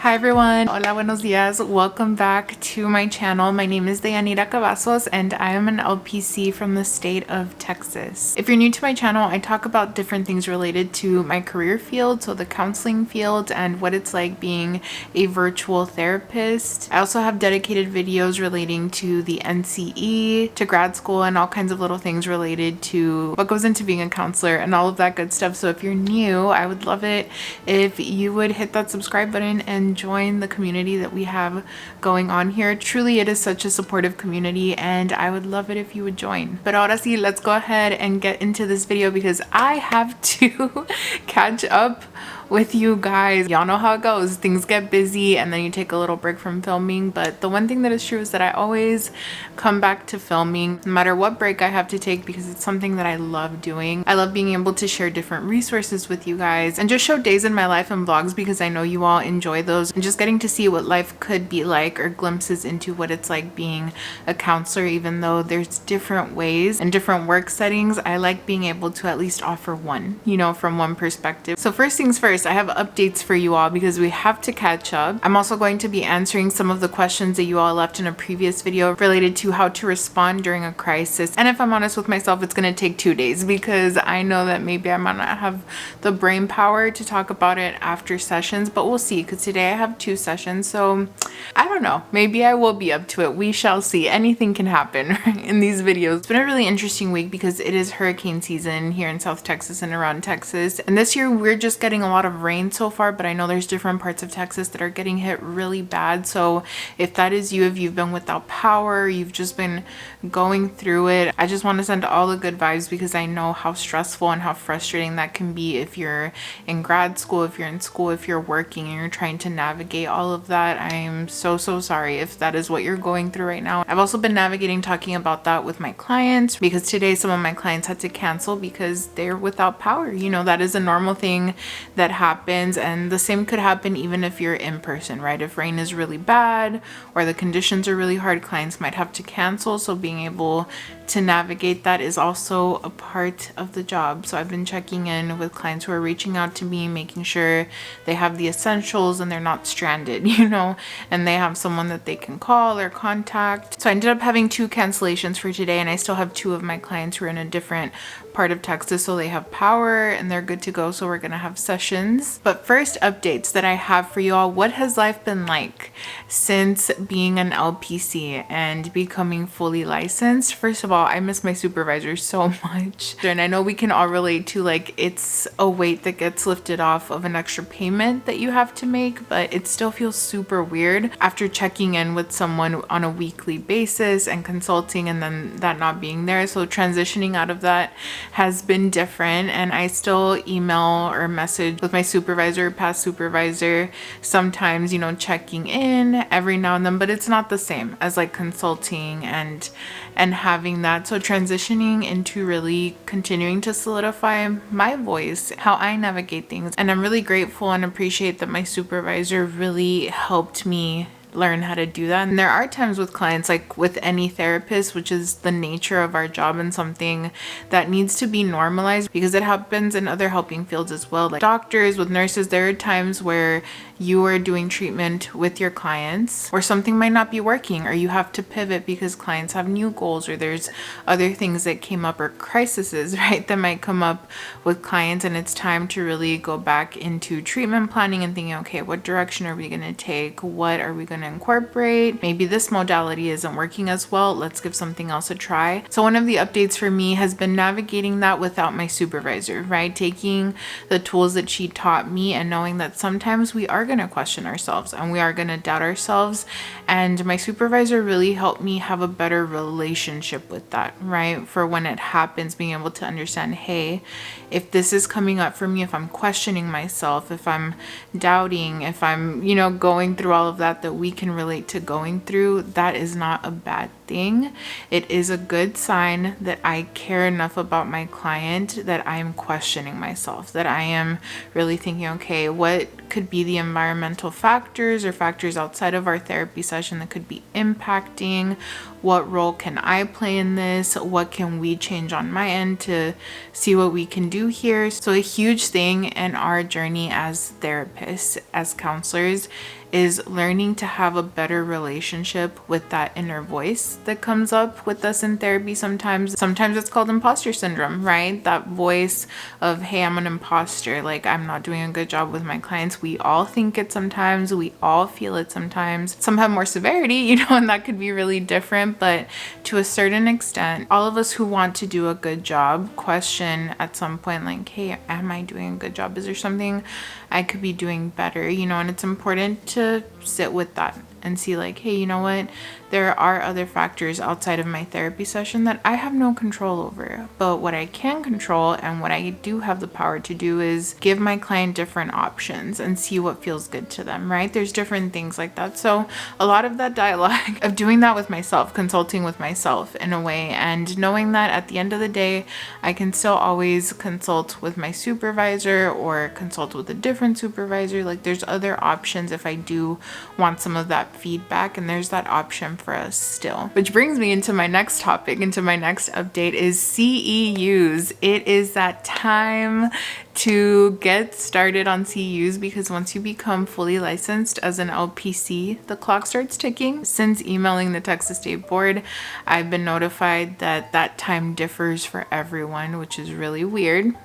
Hi everyone, hola, buenos dias. Welcome back to my channel. My name is deyaniracavazos and I am an LPC from the state of Texas. If you're new to my channel, I talk about different things related to my career field, so the counseling field and what it's like being a virtual therapist. I also have dedicated videos relating to the NCE, to grad school, and all kinds of little things related to what goes into being a counselor and all of that good stuff. So if you're new, I would love it if you would hit that subscribe button and join the community that we have going on here. Truly, it is such a supportive community and I would love it if you would join. But ahora sí, let's go ahead and get into this video because I have to catch up with you guys. Y'all know how it goes. Things get busy and then you take a little break from filming. But the one thing that is true is that I always come back to filming no matter what break I have to take because it's something that I love doing. I love being able to share different resources with you guys and just show days in my life and vlogs because I know you all enjoy those, and just getting to see what life could be like or glimpses into what it's like being a counselor. Even though there's different ways and different work settings, I like being able to at least offer one, you know, from one perspective. So first things first, I have updates for you all because we have to catch up. I'm also going to be answering some of the questions that you all left in a previous video related to how to respond during a crisis. And if I'm honest with myself, it's going to take 2 days because I know that maybe I might not have the brain power to talk about it after sessions, but we'll see, because today I have 2 sessions. So I don't know, maybe I will be up to it. We shall see. Anything can happen in these videos. It's been a really interesting week because it is hurricane season here in South Texas and around Texas. And this year we're just getting a lot of rain so far, but I know there's different parts of Texas that are getting hit really bad. So if that is you, if you've been without power, you've just been going through it, I just want to send all the good vibes because I know how stressful and how frustrating that can be if you're in grad school, if you're in school, if you're working and you're trying to navigate all of that. I am so sorry if that is what you're going through right now. I've also been navigating talking about that with my clients because today some of my clients had to cancel because they're without power. You know, that is a normal thing that happens, and the same could happen even if you're in person, right? If rain is really bad or the conditions are really hard, clients might have to cancel. So being able to navigate that is also a part of the job. So I've been checking in with clients who are reaching out to me, making sure they have the essentials and they're not stranded, you know, and they have someone that they can call or contact. So I ended up having 2 cancellations for today, and I still have 2 of my clients who are in a different part of Texas, so they have power and they're good to go. So we're gonna have sessions. But first, updates that I have for you all. What has life been like since being an LPC and becoming fully licensed? First of all, I miss my supervisor so much, and I know we can all relate to, like, it's a weight that gets lifted off of an extra payment that you have to make, but it still feels super weird after checking in with someone on a weekly basis and consulting and then that not being there. So transitioning out of that has been different, and I still email or message with my supervisor, past supervisor, sometimes, you know, checking in every now and then, but it's not the same as like consulting and having that. So transitioning into really continuing to solidify my voice, how I navigate things, and I'm really grateful and appreciate that my supervisor really helped me learn how to do that. And there are times with clients, like with any therapist, which is the nature of our job and something that needs to be normalized because it happens in other helping fields as well, like doctors, with nurses. There are times where you are doing treatment with your clients or something might not be working, or you have to pivot because clients have new goals, or there's other things that came up, or crises, right, that might come up with clients, and it's time to really go back into treatment planning and thinking, okay, what direction are we going to take? What are we going to incorporate? Maybe this modality isn't working as well. Let's give something else a try. So one of the updates for me has been navigating that without my supervisor, right? Taking the tools that she taught me and knowing that sometimes we are going to question ourselves and we are going to doubt ourselves. And my supervisor really helped me have a better relationship with that, right? For when it happens, being able to understand, hey, if this is coming up for me, if I'm questioning myself, if I'm doubting, if I'm, you know, going through all of that we can relate to going through, that is not a bad thing. It is a good sign that I care enough about my client that I am questioning myself, that I am really thinking, okay, what could be the environmental factors or factors outside of our therapy session that could be impacting. What role can I play in this? What can we change on my end to see what we can do here? So a huge thing in our journey as therapists, as counselors, is learning to have a better relationship with that inner voice that comes up with us in therapy sometimes. Sometimes it's called imposter syndrome, right? That voice of, hey, I'm an imposter, like I'm not doing a good job with my clients. We all think it sometimes, we all feel it sometimes. Some have more severity, and that could be really different, but to a certain extent, all of us who want to do a good job question at some point, like, hey, am I doing a good job? Is there something I could be doing better? And it's important to sit with that and see like, hey, you know what? There are other factors outside of my therapy session that I have no control over. But what I can control and what I do have the power to do is give my client different options and see what feels good to them, right? There's different things like that. So a lot of that dialogue of doing that with myself, consulting with myself in a way, and knowing that at the end of the day, I can still always consult with my supervisor or consult with a different supervisor. Like there's other options if I do want some of that feedback, and there's that option for us still. Which brings me into my next topic, into my next update is CEUs. It is that time to get started on CEUs because once you become fully licensed as an LPC, the clock starts ticking. Since emailing the Texas State Board, I've been notified that that time differs for everyone, which is really weird.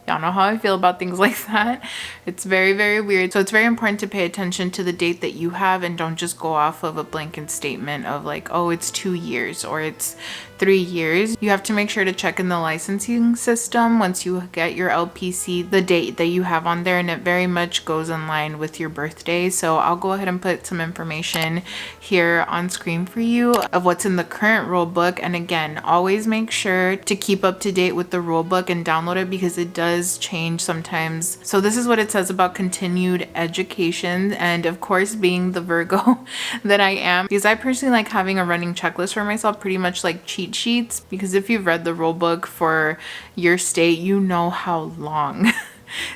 Y'all know how I feel about things like that. It's very, very weird. So it's very important to pay attention to the date that you have and don't just go off of a blanket statement of like, oh, it's 2 years or it's 3 years. You have to make sure to check in the licensing system once you get your LPC, the date that you have on there, and it very much goes in line with your birthday. So I'll go ahead and put some information here on screen for you of what's in the current rule book. And again, always make sure to keep up to date with the rule book and download it because it does change sometimes. So this is what it says about continued education. And of course, being the Virgo that I am, because I personally like having a running checklist for myself, pretty much like cheat sheets, because if you've read the rule book for your state, you know how long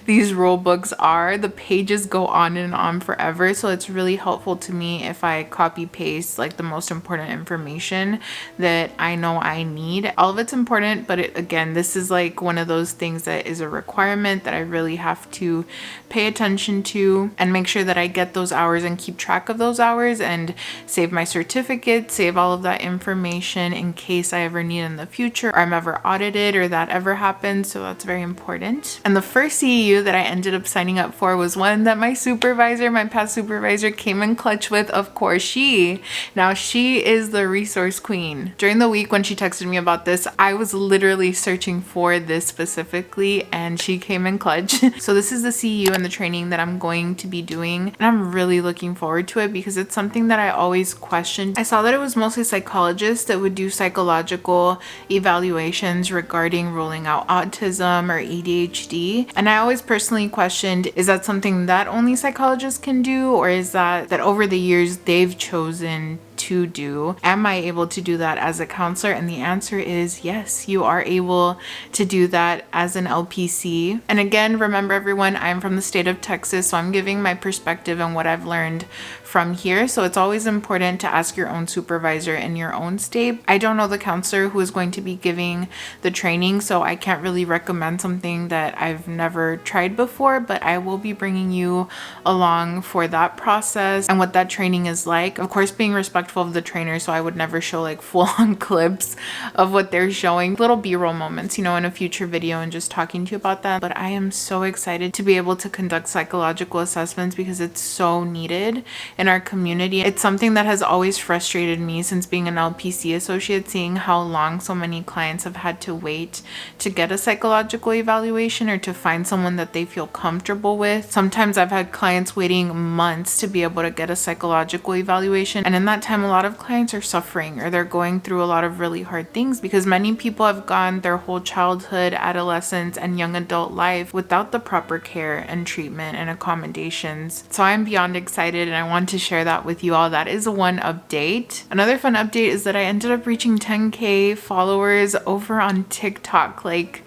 these rule books are. The pages go on and on forever, so it's really helpful to me if I copy paste like the most important information that I know I need. All of it's important, but again, this is like one of those things that is a requirement that I really have to pay attention to and make sure that I get those hours and keep track of those hours and save my certificate, save all of that information in case I ever need in the future or I'm ever audited or that ever happens. So that's very important. And the first CEU that I ended up signing up for was one that my supervisor, my past supervisor, came in clutch with. Of course, she is the resource queen. During the week when she texted me about this, I was literally searching for this specifically and she came in clutch. So this is the CEU and the training that I'm going to be doing, and I'm really looking forward to it because it's something that I always questioned. I saw that it was mostly psychologists that would do psychological evaluations regarding ruling out autism or ADHD, and I always personally questioned, is that something that only psychologists can do, or is that over the years they've chosen to do? Am I able to do that as a counselor? And the answer is yes, you are able to do that as an LPC. And again, remember everyone, I'm from the state of Texas, so I'm giving my perspective and what I've learned from here. So it's always important to ask your own supervisor in your own state. I don't know the counselor who is going to be giving the training, so I can't really recommend something that I've never tried before, but I will be bringing you along for that process and what that training is like. Of course, being respectful of the trainer, so I would never show like full-on clips of what they're showing, little b-roll moments, in a future video and just talking to you about that. But I am so excited to be able to conduct psychological assessments because it's so needed in our community. It's something that has always frustrated me since being an LPC associate, seeing how long so many clients have had to wait to get a psychological evaluation or to find someone that they feel comfortable with. Sometimes I've had clients waiting months to be able to get a psychological evaluation, and in that time a lot of clients are suffering or they're going through a lot of really hard things because many people have gone their whole childhood, adolescence, and young adult life without the proper care and treatment and accommodations. So I'm beyond excited and I want to share that with you all. That is one update. Another fun update is that I ended up reaching 10K followers over on TikTok. Like,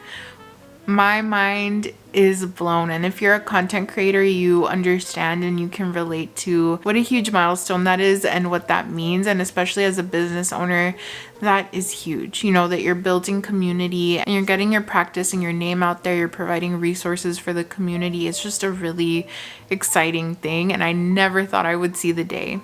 my mind is blown. And if you're a content creator, you understand and you can relate to what a huge milestone that is and what that means. And especially as a business owner, that is huge. You know, that you're building community and you're getting your practice and your name out there. You're providing resources for the community. It's just a really exciting thing. And I never thought I would see the day.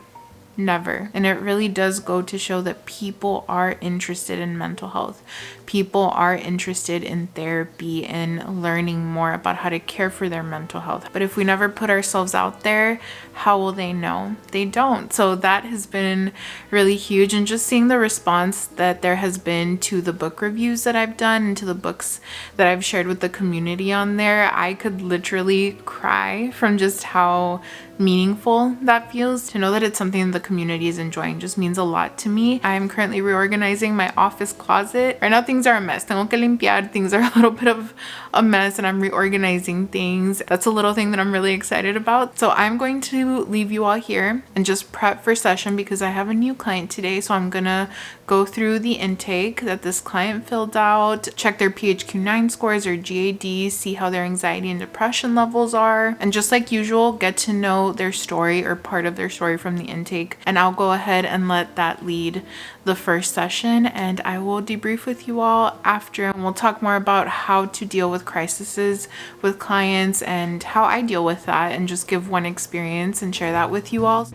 Never. And it really does go to show that people are interested in mental health. People are interested in therapy and learning more about how to care for their mental health. But if we never put ourselves out there, how will they know? They don't. So that has been really huge. And just seeing the response that there has been to the book reviews that I've done and to the books that I've shared with the community on there, I could literally cry from just how meaningful that feels. To know that it's something the community is enjoying just means a lot to me. I'm currently reorganizing my office closet. Right now things are a mess. Tengo que limpiar. Things are a little bit of a mess and I'm reorganizing things. That's a little thing that I'm really excited about. So I'm going to leave you all here and just prep for session because I have a new client today. So I'm gonna go through the intake that this client filled out, check their PHQ-9 scores or GAD, see how their anxiety and depression levels are, and just like usual, get to know their story or part of their story from the intake. And I'll go ahead and let that lead the first session, and I will debrief with you all after, and we'll talk more about how to deal with crises with clients and how I deal with that, and just give one experience and share that with you all.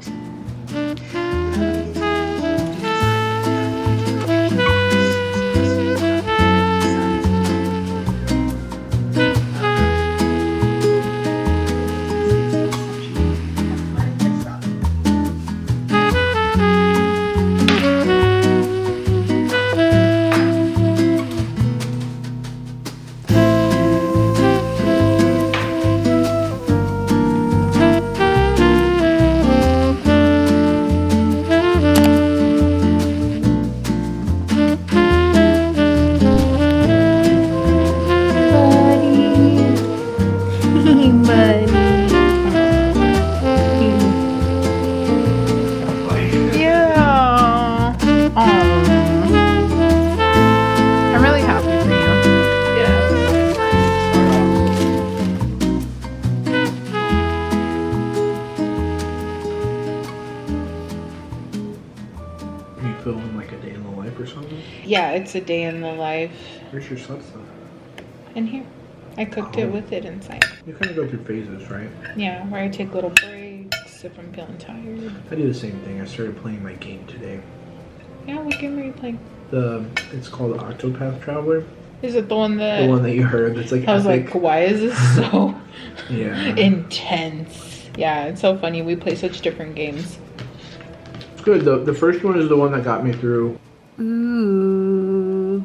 Yeah, it's a day in the life. Where's your salsa? In here. I cooked it with it inside. You kind of go through phases, right? Yeah, where I take little breaks if I'm feeling tired. I do the same thing. I started playing my game today. Yeah, what game are you playing? It's called Octopath Traveler. Is it the one that... The one that you heard that's like I was epic? like, why is this so yeah. intense? Yeah, it's so funny. We play such different games. It's good. The first one is the one that got me through. Ooh.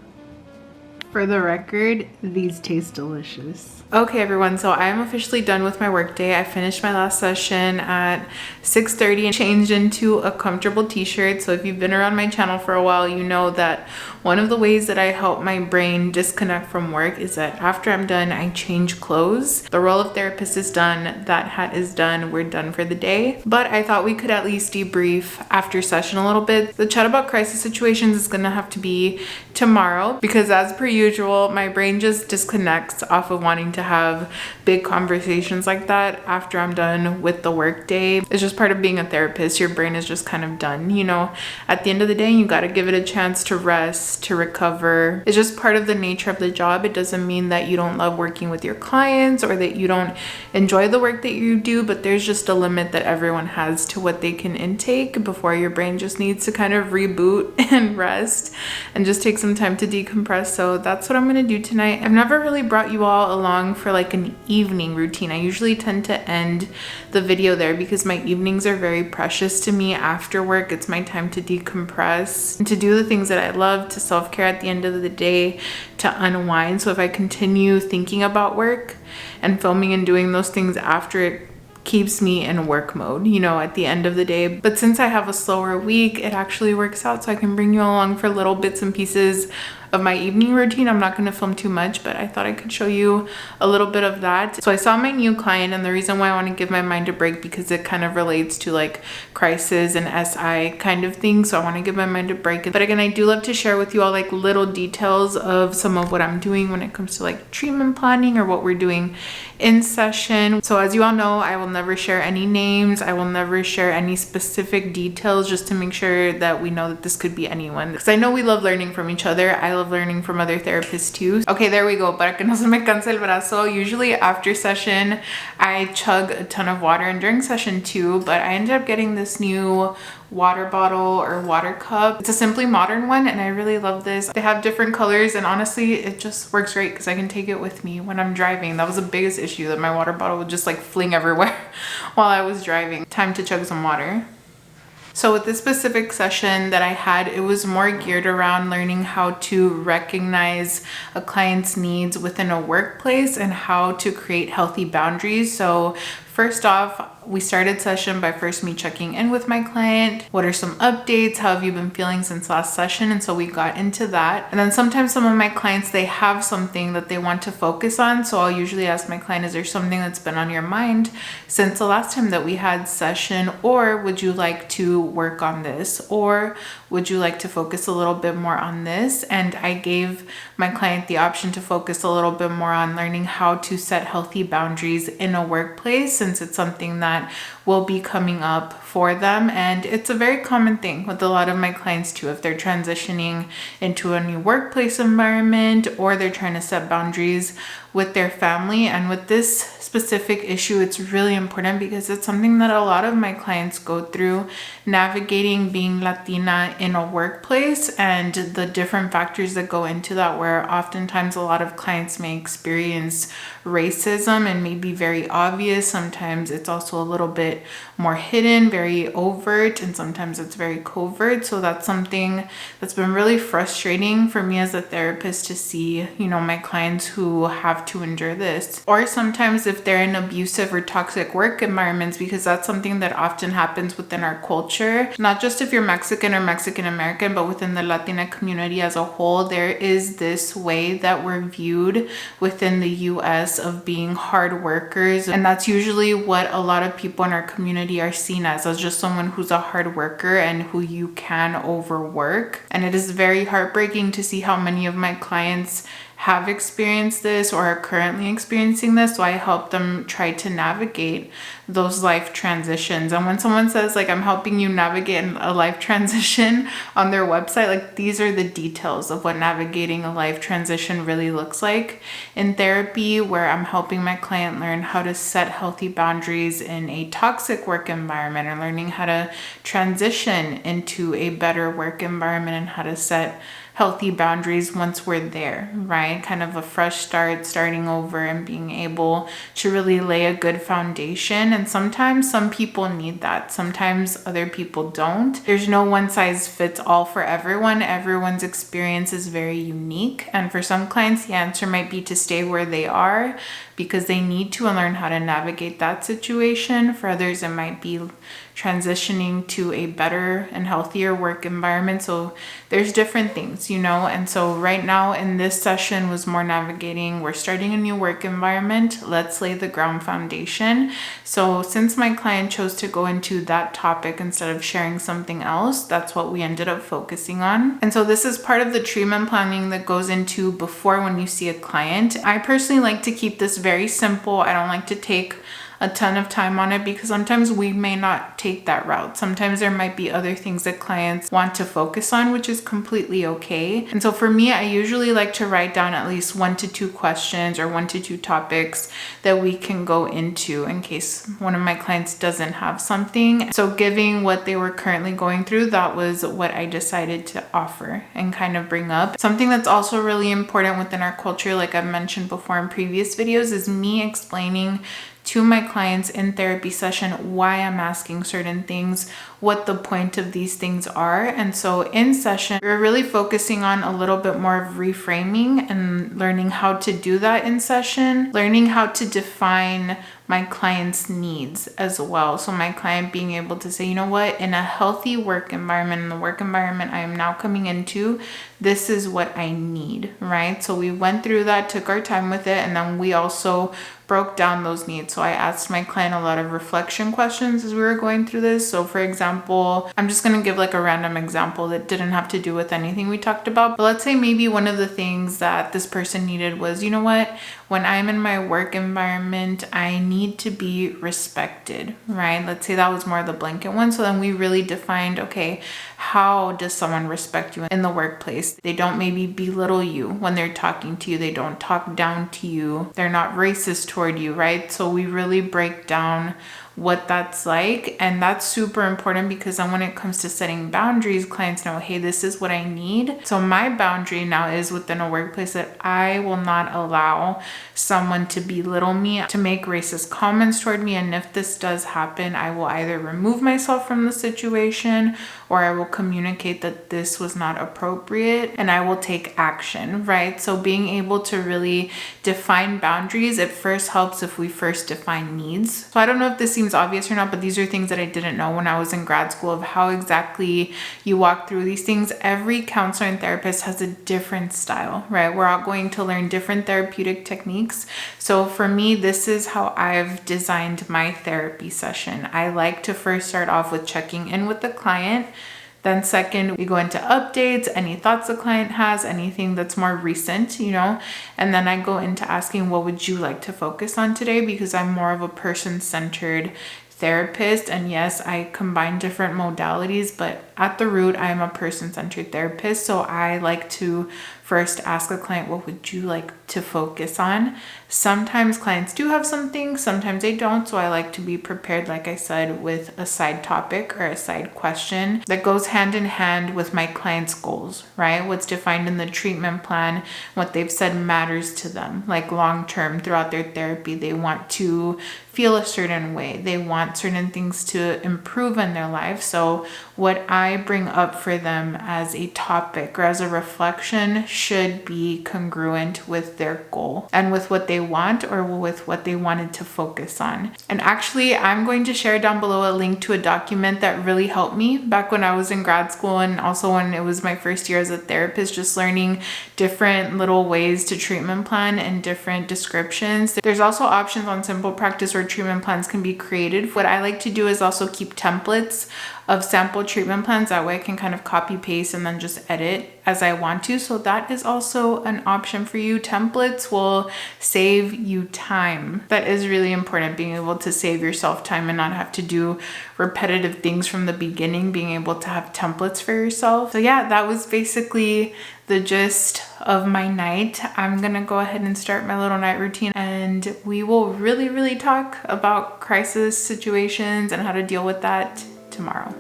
For the record, these taste delicious. Okay, everyone, so I am officially done with my workday. I finished my last session at 6:30 and changed into a comfortable t-shirt. So if you've been around my channel for a while, you know that one of the ways that I help my brain disconnect from work is that after I'm done, I change clothes. The role of therapist is done, that hat is done, we're done for the day. But I thought we could at least debrief after session a little bit. The chat about crisis situations is gonna have to be tomorrow because as per usual, my brain just disconnects off of wanting to have big conversations like that after I'm done with the work day. It's just part of being a therapist. Your brain is just kind of done, you know. At the end of the day, you got to give it a chance to rest, to recover. It's just part of the nature of the job. It doesn't mean that you don't love working with your clients or that you don't enjoy the work that you do, but there's just a limit that everyone has to what they can intake before your brain just needs to kind of reboot and rest and just take some time to decompress. So that's what I'm going to do tonight. I've never really brought you all along for like an evening routine. I usually tend to end the video there because my evenings are very precious to me. After work, it's my time to decompress and to do the things that I love, to self-care at the end of the day, to unwind. So if I continue thinking about work and filming and doing those things after, it keeps me in work mode, you know, at the end of the day. But since I have a slower week, it actually works out so I can bring you along for little bits and pieces of my evening routine. I'm not going to film too much, but I thought I could show you a little bit of that. So I saw my new client, and the reason why I want to give my mind a break because it kind of relates to like crisis and SI kind of thing. So I want to give my mind a break. But again, I do love to share with you all like little details of some of what I'm doing when it comes to like treatment planning or what we're doing in session. So as you all know, I will never share any names. I will never share any specific details, just to make sure that we know that this could be anyone, because I know we love learning from each other. I love learning from other therapists too. Okay, there we go. Para que no se me canse el brazo. Usually after session, I chug a ton of water, and during session too, but I ended up getting this new water bottle or water cup. It's a Simply Modern one, and I really love this. They have different colors, and honestly it just works great because I can take it with me when I'm driving. That was the biggest issue, that my water bottle would just like fling everywhere while I was driving. Time to chug some water. So with this specific session that I had, it was more geared around learning how to recognize a client's needs within a workplace and how to create healthy boundaries. So first off, we started session by first me checking in with my client. What are some updates? How have you been feeling since last session? And so we got into that. And then sometimes some of my clients, they have something that they want to focus on. So I'll usually ask my client, is there something that's been on your mind since the last time that we had session? Or would you like to work on this? Or would you like to focus a little bit more on this? And I gave my client the option to focus a little bit more on learning how to set healthy boundaries in a workplace, since it's something that will be coming up for them. And it's a very common thing with a lot of my clients too, if they're transitioning into a new workplace environment or they're trying to set boundaries with their family. And with this specific issue, it's really important because it's something that a lot of my clients go through, navigating being Latina in a workplace and the different factors that go into that, where oftentimes a lot of clients may experience racism and may be very obvious. Sometimes it's also a little bit more hidden, very overt, and sometimes it's very covert. So that's something that's been really frustrating for me as a therapist to see, you know, my clients who have to endure this. Or sometimes if they're in abusive or toxic work environments, because that's something that often happens within our culture, not just if you're Mexican or Mexican American, but within the Latina community as a whole. There is this way that we're viewed within the US of being hard workers, and that's usually what a lot of people in our community are seen as just someone who's a hard worker and who you can overwork. And it is very heartbreaking to see how many of my clients have experienced this or are currently experiencing this. So I help them try to navigate those life transitions. And when someone says like, I'm helping you navigate a life transition on their website, like these are the details of what navigating a life transition really looks like in therapy, where I'm helping my client learn how to set healthy boundaries in a toxic work environment, or learning how to transition into a better work environment and how to set healthy boundaries once we're there, right? Kind of a fresh start, starting over and being able to really lay a good foundation. And sometimes some people need that. Sometimes other people don't. There's no one size fits all for everyone. Everyone's experience is very unique. And for some clients, the answer might be to stay where they are because they need to and learn how to navigate that situation. For others, it might be transitioning to a better and healthier work environment. So there's different things, you know. And so right now in this session was more navigating, we're starting a new work environment, let's lay the ground foundation. So since my client chose to go into that topic instead of sharing something else, that's what we ended up focusing on. And so this is part of the treatment planning that goes into before when you see a client. I personally like to keep this very simple. I don't like to take a ton of time on it because sometimes we may not take that route. Sometimes there might be other things that clients want to focus on, which is completely okay. And so for me, I usually like to write down at least 1 to 2 questions or 1 to 2 topics that we can go into in case one of my clients doesn't have something. So giving what they were currently going through, that was what I decided to offer and kind of bring up. Something that's also really important within our culture, like I've mentioned before in previous videos, is me explaining to my clients in therapy session why I'm asking certain things, what the point of these things are. And so in session, we're really focusing on a little bit more of reframing and learning how to do that in session, learning how to define my client's needs as well. So my client being able to say, you know what, in a healthy work environment, in the work environment I am now coming into, this is what I need, right? So we went through that, took our time with it, and then we also broke down those needs. So I asked my client a lot of reflection questions as we were going through this. So for example, I'm just going to give like a random example that didn't have to do with anything we talked about. But let's say maybe one of the things that this person needed was, you know what, when I'm in my work environment, I need to be respected, right? Let's say that was more of the blanket one. So then we really defined, okay, how does someone respect you in the workplace? They don't maybe belittle you when they're talking to you. They don't talk down to you. They're not racist toward you, right? So we really break down what that's like. And that's super important because then when it comes to setting boundaries, clients know, hey, this is what I need. So my boundary now is within a workplace that I will not allow someone to belittle me, to make racist comments toward me. And if this does happen, I will either remove myself from the situation or I will communicate that this was not appropriate and I will take action, right? So being able to really define boundaries, it first helps if we first define needs. So I don't know if this seems obvious or not, but these are things that I didn't know when I was in grad school of how exactly you walk through these things. Every counselor and therapist has a different style, right? We're all going to learn different therapeutic techniques. So for me, this is how I've designed my therapy session. I like to first start off with checking in with the client. Then second, we go into updates, any thoughts the client has, anything that's more recent, and then I go into asking, what would you like to focus on today? Because I'm more of a person-centered therapist. And yes, I combine different modalities, but at the root, I'm a person-centered therapist. So I like to first ask a client, what would you like to focus on? Sometimes clients do have something, sometimes they don't. So I like to be prepared, like I said, with a side topic or a side question that goes hand in hand with my client's goals, right? What's defined in the treatment plan, what they've said matters to them, like long-term throughout their therapy. They want to feel a certain way. They want certain things to improve in their life. So what I bring up for them as a topic or as a reflection should be congruent with their goal and with what they want or with what they wanted to focus on. And actually, I'm going to share down below a link to a document that really helped me back when I was in grad school and also when it was my first year as a therapist, just learning different little ways to treatment plan and different descriptions. There's also options on Simple Practice where treatment plans can be created. What I like to do is also keep templates of sample treatment plans. That way I can kind of copy paste and then just edit as I want to. So that is also an option for you. Templates will save you time. That is really important, being able to save yourself time and not have to do repetitive things from the beginning, being able to have templates for yourself. So yeah, that was basically the gist of my night. I'm gonna go ahead and start my little night routine and we will really talk about crisis situations and how to deal with that tomorrow.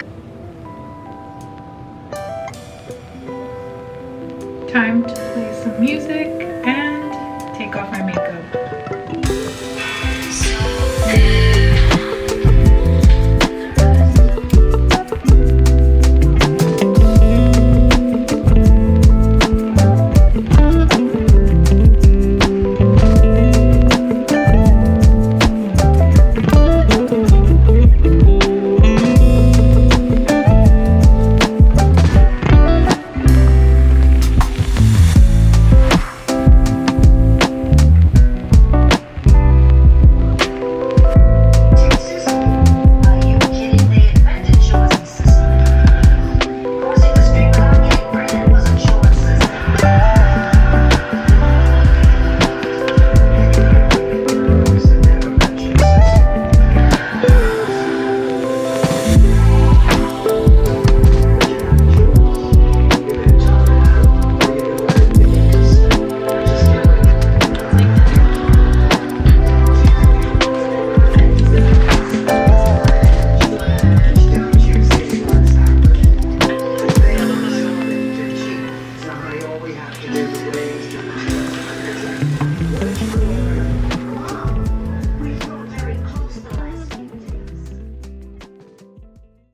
Time to play some music and take off my makeup.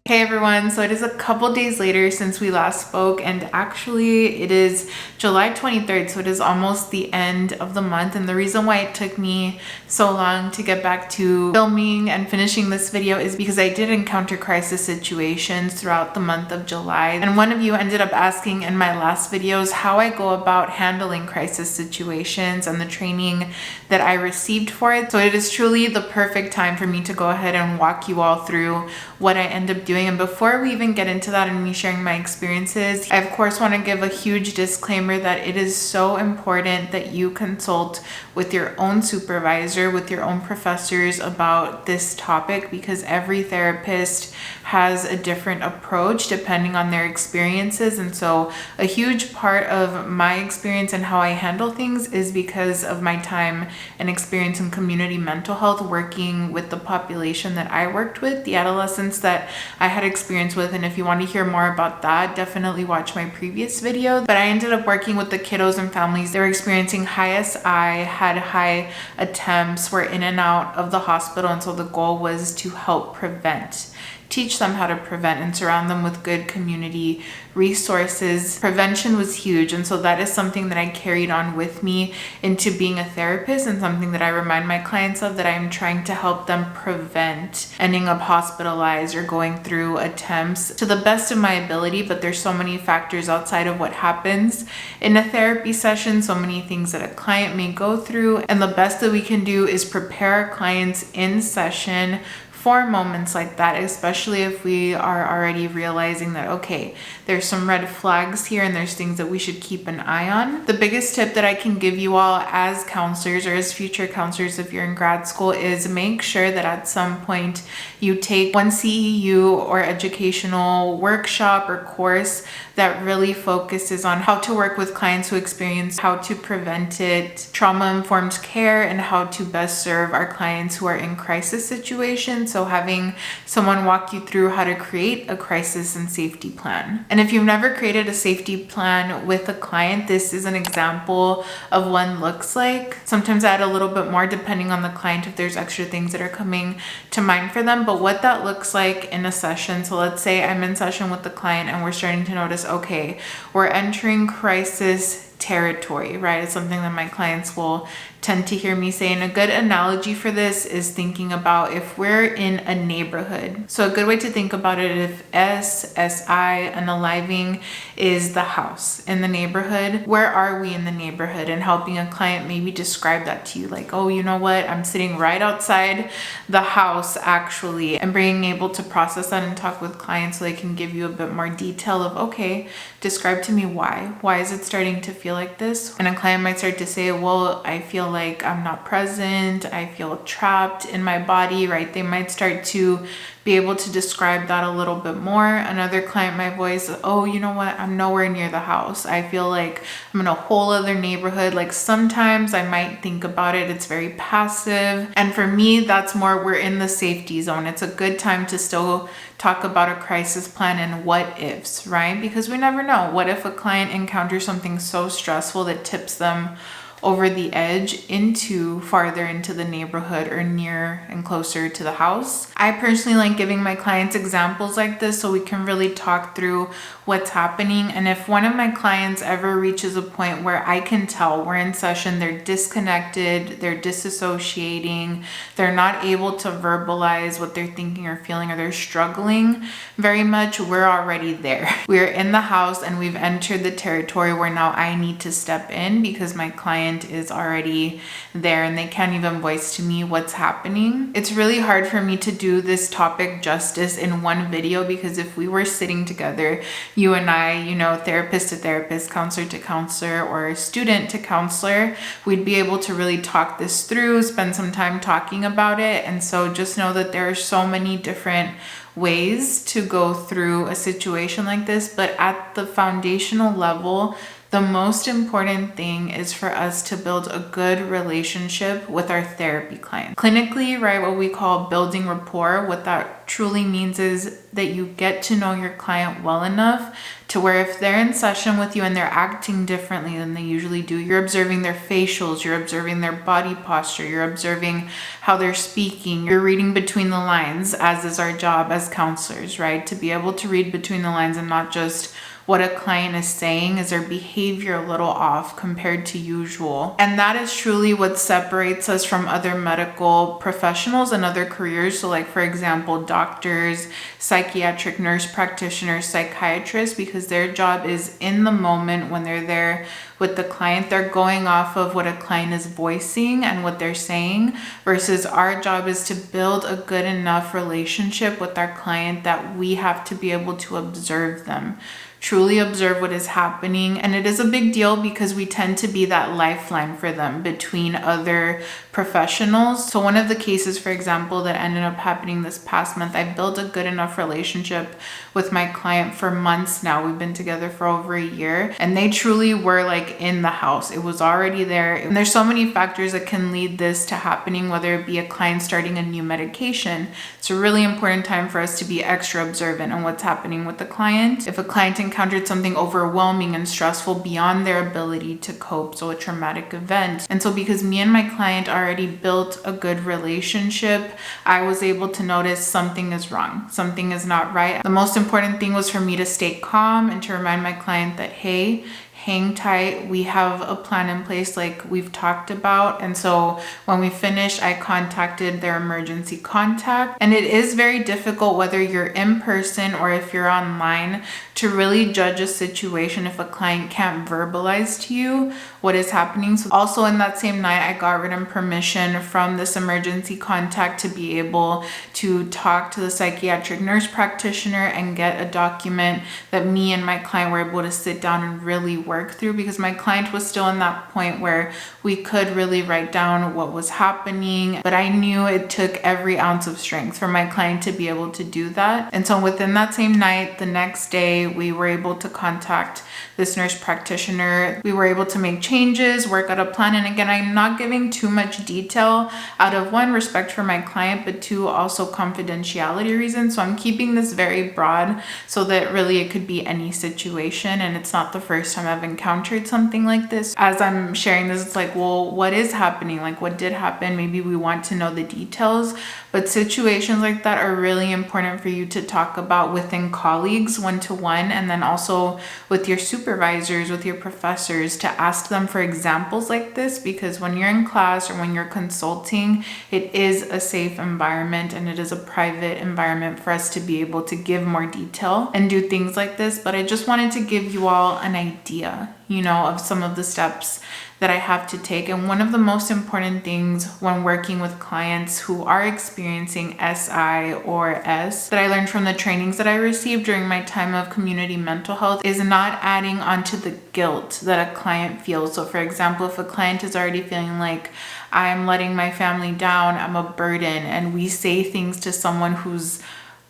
Hey everyone, so it is a couple days later since we last spoke, and actually it is July 23rd, so it is almost the end of the month. And the reason why it took me so long to get back to filming and finishing this video is because I did encounter crisis situations throughout the month of July. And one of you ended up asking in my last videos how I go about handling crisis situations and the training that I received for it. So it is truly the perfect time for me to go ahead and walk you all through what I end up doing. And before we even get into that and me sharing my experiences, I of course want to give a huge disclaimer that it is so important that you consult with your own supervisor, with your own professors about this topic, because every therapist has a different approach depending on their experiences. And so a huge part of my experience and how I handle things is because of my time and experience in community mental health, working with the population that I worked with, the adolescents that I had experience with. And if you want to hear more about that, definitely watch my previous video. But I ended up working with the kiddos and families. They were experiencing high SI, had high attempts, were in and out of the hospital. And so the goal was to help prevent, teach them how to prevent, and surround them with good community resources. Prevention was huge, and so that is something that I carried on with me into being a therapist, and something that I remind my clients of, that I'm trying to help them prevent ending up hospitalized or going through attempts to the best of my ability. But there's so many factors outside of what happens in a therapy session, so many things that a client may go through, and the best that we can do is prepare our clients in session for moments like that, especially if we are already realizing that, okay, there's some red flags here and there's things that we should keep an eye on. The biggest tip that I can give you all as counselors, or as future counselors if you're in grad school, is make sure that at some point you take one CEU or educational workshop or course that really focuses on how to work with clients who experience, how to prevent it, trauma-informed care, and how to best serve our clients who are in crisis situations. So having someone walk you through how to create a crisis and safety plan. And if you've never created a safety plan with a client, this is an example of what one looks like. Sometimes I add a little bit more depending on the client if there's extra things that are coming to mind for them. But what that looks like in a session, so let's say I'm in session with the client and we're starting to notice, okay, we're entering crisis territory, right? It's something that my clients will tend to hear me say. And a good analogy for this is thinking about if we're in a neighborhood. So a good way to think about it, if SSI, unaliving, is the house in the neighborhood, where are we in the neighborhood? And helping a client maybe describe that to you, like, oh, you know what, I'm sitting right outside the house actually, and being able to process that and talk with clients so they can give you a bit more detail of, okay, describe to me why is it starting to feel like this? And a client might start to say, well, I feel like I'm not present, I feel trapped in my body, right? They might start to be able to describe that a little bit more. Another client might voice, oh, you know what, I'm nowhere near the house, I feel like I'm in a whole other neighborhood. Like sometimes I might think about it, it's very passive. And for me, that's more, we're in the safety zone. It's a good time to still talk about a crisis plan and what ifs, right? Because we never know. What if a client encounters something so stressful that tips them over the edge into farther into the neighborhood or near and closer to the house? I personally like giving my clients examples like this so we can really talk through what's happening. And if one of my clients ever reaches a point where I can tell we're in session, they're disconnected, they're disassociating, they're not able to verbalize what they're thinking or feeling, or they're struggling very much, we're already there. We're in the house and we've entered the territory where now I need to step in because my client is already there and they can't even voice to me what's happening. It's really hard for me to do this topic justice in one video, because if we were sitting together, you and I, you know, therapist to therapist, counselor to counselor, or student to counselor, we'd be able to really talk this through, spend some time talking about it. And so just know that there are so many different ways to go through a situation like this, but at the foundational level, The most important thing is for us to build a good relationship with our therapy clients. Clinically, right, what we call building rapport, what that truly means is that you get to know your client well enough to where if they're in session with you and they're acting differently than they usually do, you're observing their facials, you're observing their body posture, you're observing how they're speaking, you're reading between the lines, as is our job as counselors, right? To be able to read between the lines and not just what a client is saying. Is their behavior a little off compared to usual? And that is truly what separates us from other medical professionals and other careers. So like, for example, doctors, psychiatric nurse practitioners, psychiatrists, because their job is in the moment when they're there with the client, they're going off of what a client is voicing and what they're saying, versus our job is to build a good enough relationship with our client that we have to be able to observe them, truly observe what is happening. And it is a big deal because we tend to be that lifeline for them between other professionals. So one of the cases, for example, that ended up happening this past month, I built a good enough relationship with my client for months now. We've been together for over a year, and they truly were like in the house. It was already there. And there's so many factors that can lead this to happening, whether it be a client starting a new medication. It's a really important time for us to be extra observant on what's happening with the client. If a client encountered something overwhelming and stressful beyond their ability to cope, so a traumatic event. And so because me and my client already built a good relationship, I was able to notice something is wrong, something is not right. The most important thing was for me to stay calm and to remind my client that, hey, hang tight, we have a plan in place like we've talked about. And so when we finished, I contacted their emergency contact. And it is very difficult, whether you're in person or if you're online, to really judge a situation if a client can't verbalize to you what is happening. So also in that same night, I got written permission from this emergency contact to be able to talk to the psychiatric nurse practitioner and get a document that me and my client were able to sit down and really work through, because my client was still in that point where we could really write down what was happening. But I knew it took every ounce of strength for my client to be able to do that. And so within that same night, the next day, we were able to contact this nurse practitioner. We were able to make changes, work out a plan. And again, I'm not giving too much detail out of one, respect for my client, but two, also confidentiality reasons. So I'm keeping this very broad so that really it could be any situation. And it's not the first time I've encountered something like this. As I'm sharing this, it's like, well, what is happening? Like, what did happen? Maybe we want to know the details. But situations like that are really important for you to talk about within colleagues, one-to-one, and then also with your supervisors, with your professors, to ask them for examples like this, because when you're in class or when you're consulting, it is a safe environment and it is a private environment for us to be able to give more detail and do things like this. But I just wanted to give you all an idea, of some of the steps that I have to take. And one of the most important things when working with clients who are experiencing SI or S that I learned from the trainings that I received during my time of community mental health is not adding onto the guilt that a client feels. So for example, if a client is already feeling like, I'm letting my family down, I'm a burden, and we say things to someone who's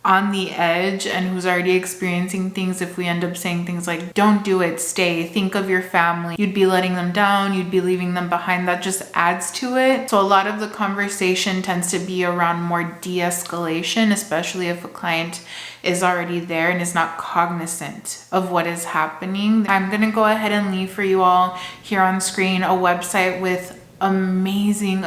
on the edge and who's already experiencing things, if we end up saying things like, don't do it, stay, think of your family, you'd be letting them down, you'd be leaving them behind, that just adds to it. So a lot of the conversation tends to be around more de-escalation, especially if a client is already there and is not cognizant of what is happening. I'm gonna go ahead and leave for you all here on screen a website with amazing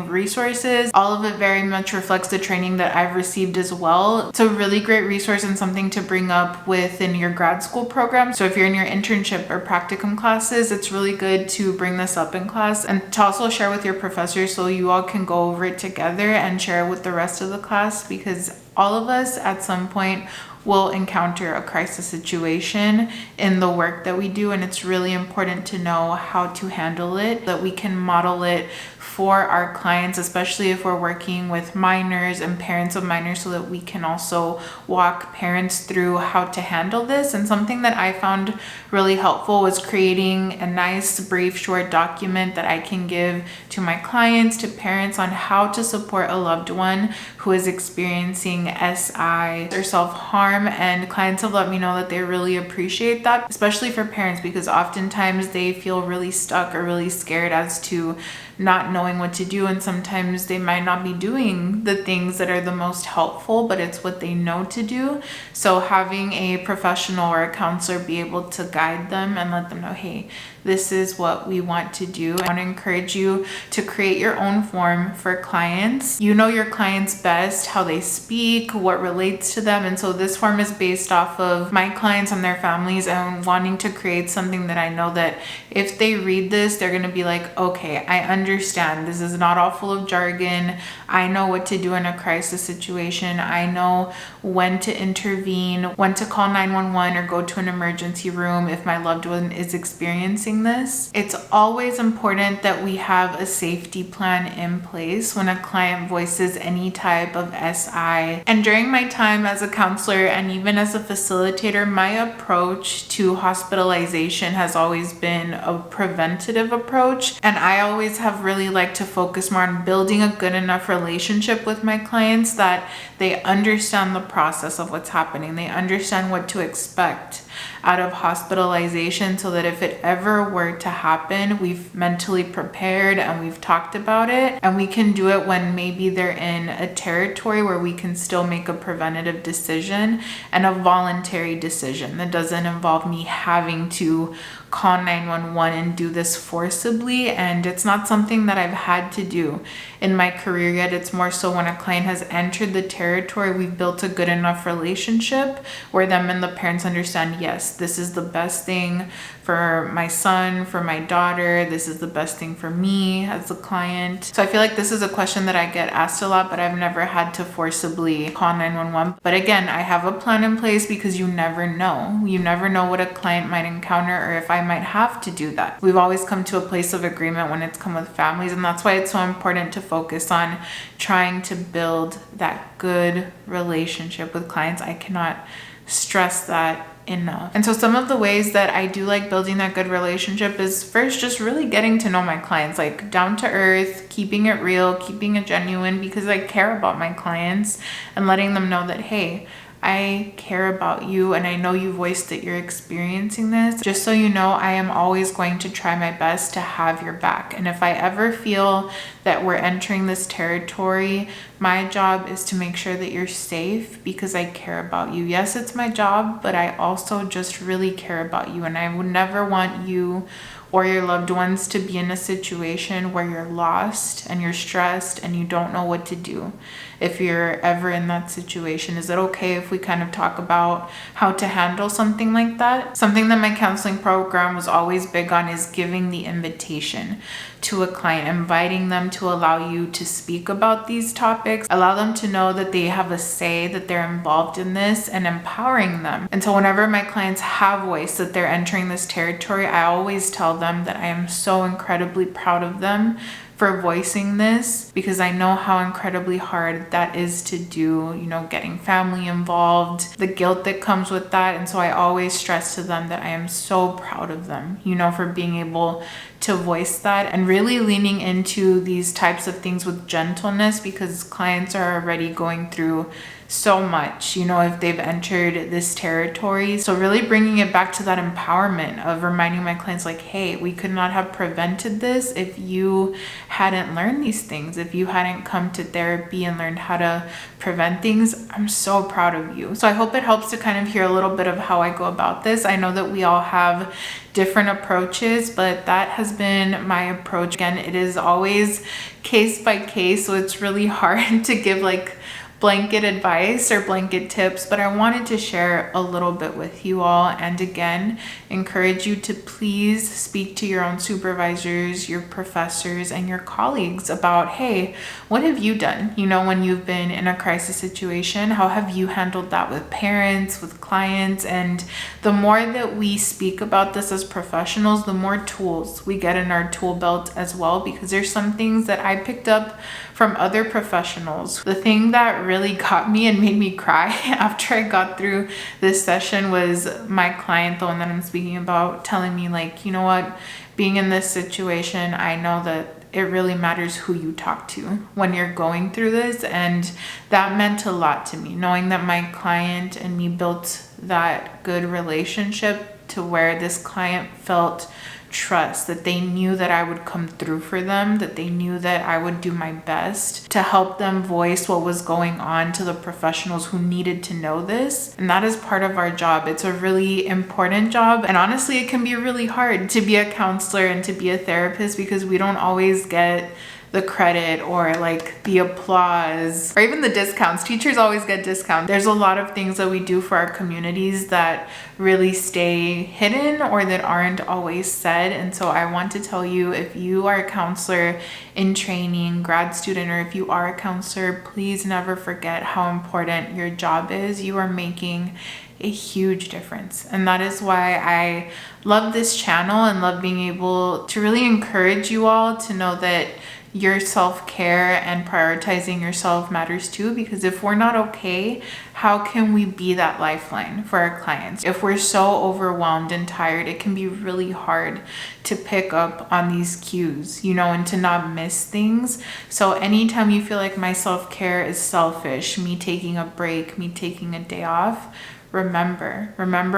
resources. All of it very much reflects the training that I've received as well. It's a really great resource and something to bring up within your grad school program. So if you're in your internship or practicum classes, it's really good to bring this up in class and to also share with your professors so you all can go over it together and share it with the rest of the class, because all of us at some point will encounter a crisis situation in the work that we do, and it's really important to know how to handle it, that we can model it for our clients, especially if we're working with minors and parents of minors, so that we can also walk parents through how to handle this. And something that I found really helpful was creating a nice, brief, short document that I can give to my clients, to parents, on how to support a loved one who is experiencing SI or self-harm. And clients have let me know that they really appreciate that, especially for parents, because oftentimes they feel really stuck or really scared as to not knowing what to do, and sometimes they might not be doing the things that are the most helpful, but it's what they know to do. So having a professional or a counselor be able to guide them and let them know, hey, this is what we want to do. I want to encourage you to create your own form for clients. You know your clients best, how they speak, what relates to them. And so this form is based off of my clients and their families, and wanting to create something that I know that if they read this, they're going to be like, okay, I understand. This is not all full of jargon. I know what to do in a crisis situation. I know when to intervene, when to call 911 or go to an emergency room if my loved one is experiencing this. It's always important that we have a safety plan in place when a client voices any type of SI. And during my time as a counselor and even as a facilitator, my approach to hospitalization has always been a preventative approach. And I always have really liked to focus more on building a good enough relationship with my clients that they understand the process of what's happening. They understand what to expect out of hospitalization, so that if it ever were to happen, we've mentally prepared and we've talked about it, and we can do it when maybe they're in a territory where we can still make a preventative decision and a voluntary decision that doesn't involve me having to call 911 and do this forcibly. And it's not something that I've had to do in my career yet. It's more so when a client has entered the territory, we've built a good enough relationship where them and the parents understand, yes, this is the best thing for my son, for my daughter. This is the best thing for me as a client. So I feel like this is a question that I get asked a lot, but I've never had to forcibly call 911. But again, I have a plan in place, because you never know. You never know what a client might encounter, or if I might have to do that. We've always come to a place of agreement when it's come with families, and that's why it's so important to focus on trying to build that good relationship with clients. I cannot stress that enough. And so some of the ways that I do like building that good relationship is first just really getting to know my clients, like down to earth, keeping it real, keeping it genuine, because I care about my clients, and letting them know that, hey, I care about you, and I know you voiced that you're experiencing this. Just so you know, I am always going to try my best to have your back. And if I ever feel that we're entering this territory, my job is to make sure that you're safe, because I care about you. Yes, it's my job, but I also just really care about you. And I would never want you or your loved ones to be in a situation where you're lost and you're stressed and you don't know what to do. If you're ever in that situation, is it okay if we kind of talk about how to handle something like that? Something that my counseling program was always big on is giving the invitation to a client, inviting them to allow you to speak about these topics, allow them to know that they have a say, that they're involved in this, and empowering them. And so whenever my clients have voiced that they're entering this territory, I always tell them that I am so incredibly proud of them for voicing this, because I know how incredibly hard that is to do, you know, getting family involved, the guilt that comes with that. And so I always stress to them that I am so proud of them, you know, for being able to voice that and really leaning into these types of things with gentleness, because clients are already going through so much, you know, if they've entered this territory. So really bringing it back to that empowerment of reminding my clients, like, hey, we could not have prevented this if you hadn't learned these things, if you hadn't come to therapy and learned how to prevent things. I'm so proud of you. So I hope it helps to kind of hear a little bit of how I go about this. I know that we all have different approaches, but that has been my approach. Again, it is always case by case, so it's really hard to give like blanket advice or blanket tips, but I wanted to share a little bit with you all, and again, encourage you to please speak to your own supervisors, your professors, and your colleagues about, hey, what have you done? You know, when you've been in a crisis situation, how have you handled that with parents, with clients? And the more that we speak about this as professionals, the more tools we get in our tool belt as well, because there's some things that I picked up from other professionals. The thing that really got me and made me cry after I got through this session was my client, the one that I'm speaking about, telling me like, you know what, being in this situation, I know that it really matters who you talk to when you're going through this. And that meant a lot to me, knowing that my client and me built that good relationship to where this client felt trust, that they knew that I would come through for them, that they knew that I would do my best to help them voice what was going on to the professionals who needed to know this. And that is part of our job. It's a really important job. And honestly, it can be really hard to be a counselor and to be a therapist, because we don't always get the credit or like the applause or even the discounts. Teachers always get discounts. There's a lot of things that we do for our communities that really stay hidden or that aren't always said. And so I want to tell you, if you are a counselor in training, grad student, or if you are a counselor, please never forget how important your job is. You are making a huge difference. And that is why I love this channel and love being able to really encourage you all to know that your self-care and prioritizing yourself matters too, because if we're not okay, how can we be that lifeline for our clients? If we're so overwhelmed and tired, it can be really hard to pick up on these cues, you know, and to not miss things. So anytime you feel like my self-care is selfish, me taking a break, me taking a day off, remember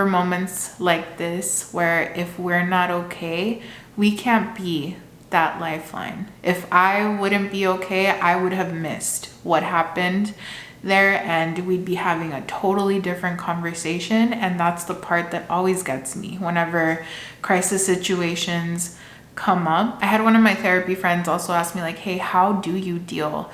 moments like this where if we're not okay, we can't be that lifeline. If I wouldn't be okay, I would have missed what happened there, and we'd be having a totally different conversation. And that's the part that always gets me whenever crisis situations come up. I had one of my therapy friends also ask me like, hey, how do you deal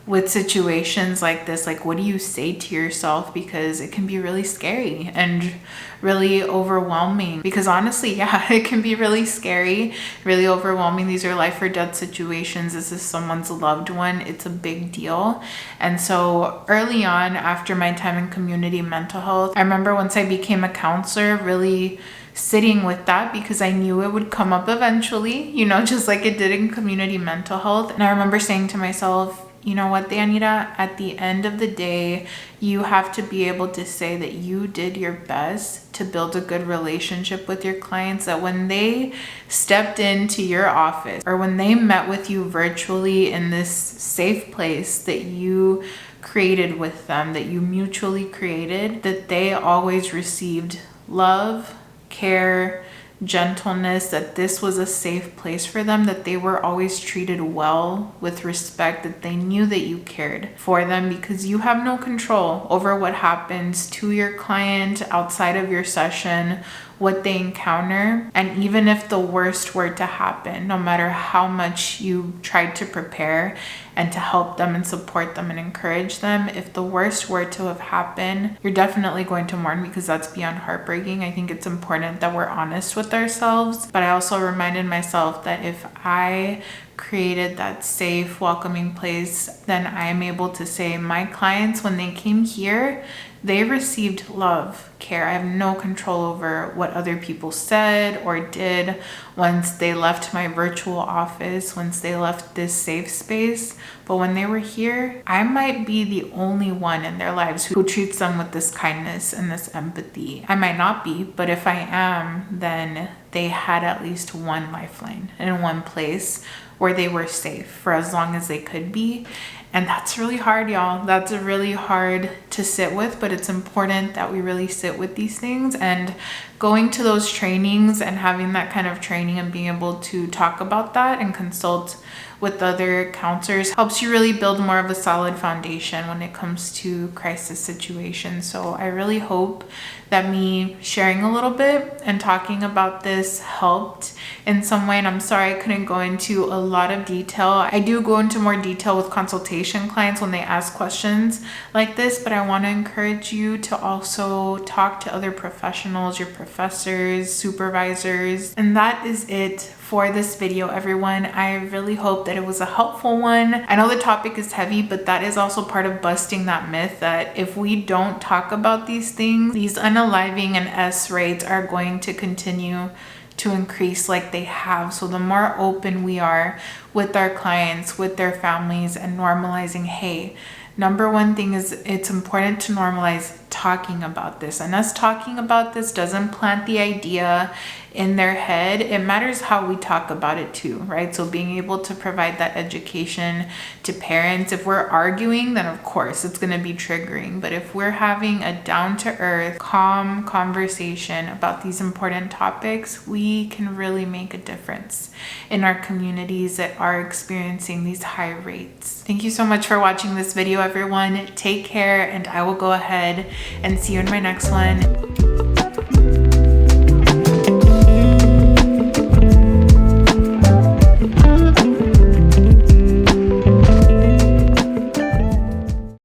with situations like this? Like, what do you say to yourself? Because it can be really scary and really overwhelming. Because honestly, yeah, it can be really scary, really overwhelming. These are life or death situations. This is someone's loved one. It's a big deal. And so early on, after my time in community mental health, I remember once I became a counselor, really sitting with that, because I knew it would come up eventually, you know, just like it did in community mental health. And I remember saying to myself, you know what, Deyanira, at the end of the day, you have to be able to say that you did your best to build a good relationship with your clients, that when they stepped into your office or when they met with you virtually in this safe place that you created with them, that you mutually created, that they always received love, care, gentleness, that this was a safe place for them, that they were always treated well with respect, that they knew that you cared for them, because you have no control over what happens to your client outside of your session, what they encounter. And even if the worst were to happen, no matter how much you tried to prepare and to help them and support them and encourage them, if the worst were to have happened, you're definitely going to mourn, because that's beyond heartbreaking. I think it's important that we're honest with ourselves. But I also reminded myself that if I created that safe, welcoming place, then I am able to say my clients, when they came here, they received love, care. I have no control over what other people said or did once they left my virtual office, once they left this safe space. But when they were here, I might be the only one in their lives who treats them with this kindness and this empathy. I might not be, but if I am, then they had at least one lifeline in one place where they were safe for as long as they could be. And that's really hard, y'all. That's really hard to sit with, but it's important that we really sit with these things. And going to those trainings and having that kind of training and being able to talk about that and consult with other counselors helps you really build more of a solid foundation when it comes to crisis situations. So I really hope that me sharing a little bit and talking about this helped in some way. And I'm sorry I couldn't go into a lot of detail. I do go into more detail with consultation clients when they ask questions like this, but I want to encourage you to also talk to other professionals, your professors, supervisors. And that is it for this video, everyone. I really hope that it was a helpful one. I know the topic is heavy, but that is also part of busting that myth that if we don't talk about these things, these unaliving and S rates are going to continue to increase like they have. So the more open we are with our clients, with their families, and normalizing, hey, number one thing is it's important to normalize talking about this. And us talking about this doesn't plant the idea in their head. It matters how we talk about it too, right? So being able to provide that education to parents. If we're arguing, then of course it's going to be triggering. But if we're having a down-to-earth, calm conversation about these important topics, we can really make a difference in our communities that are experiencing these high rates. Thank you so much for watching this video, everyone. Take care, and I will go ahead and see you in my next one.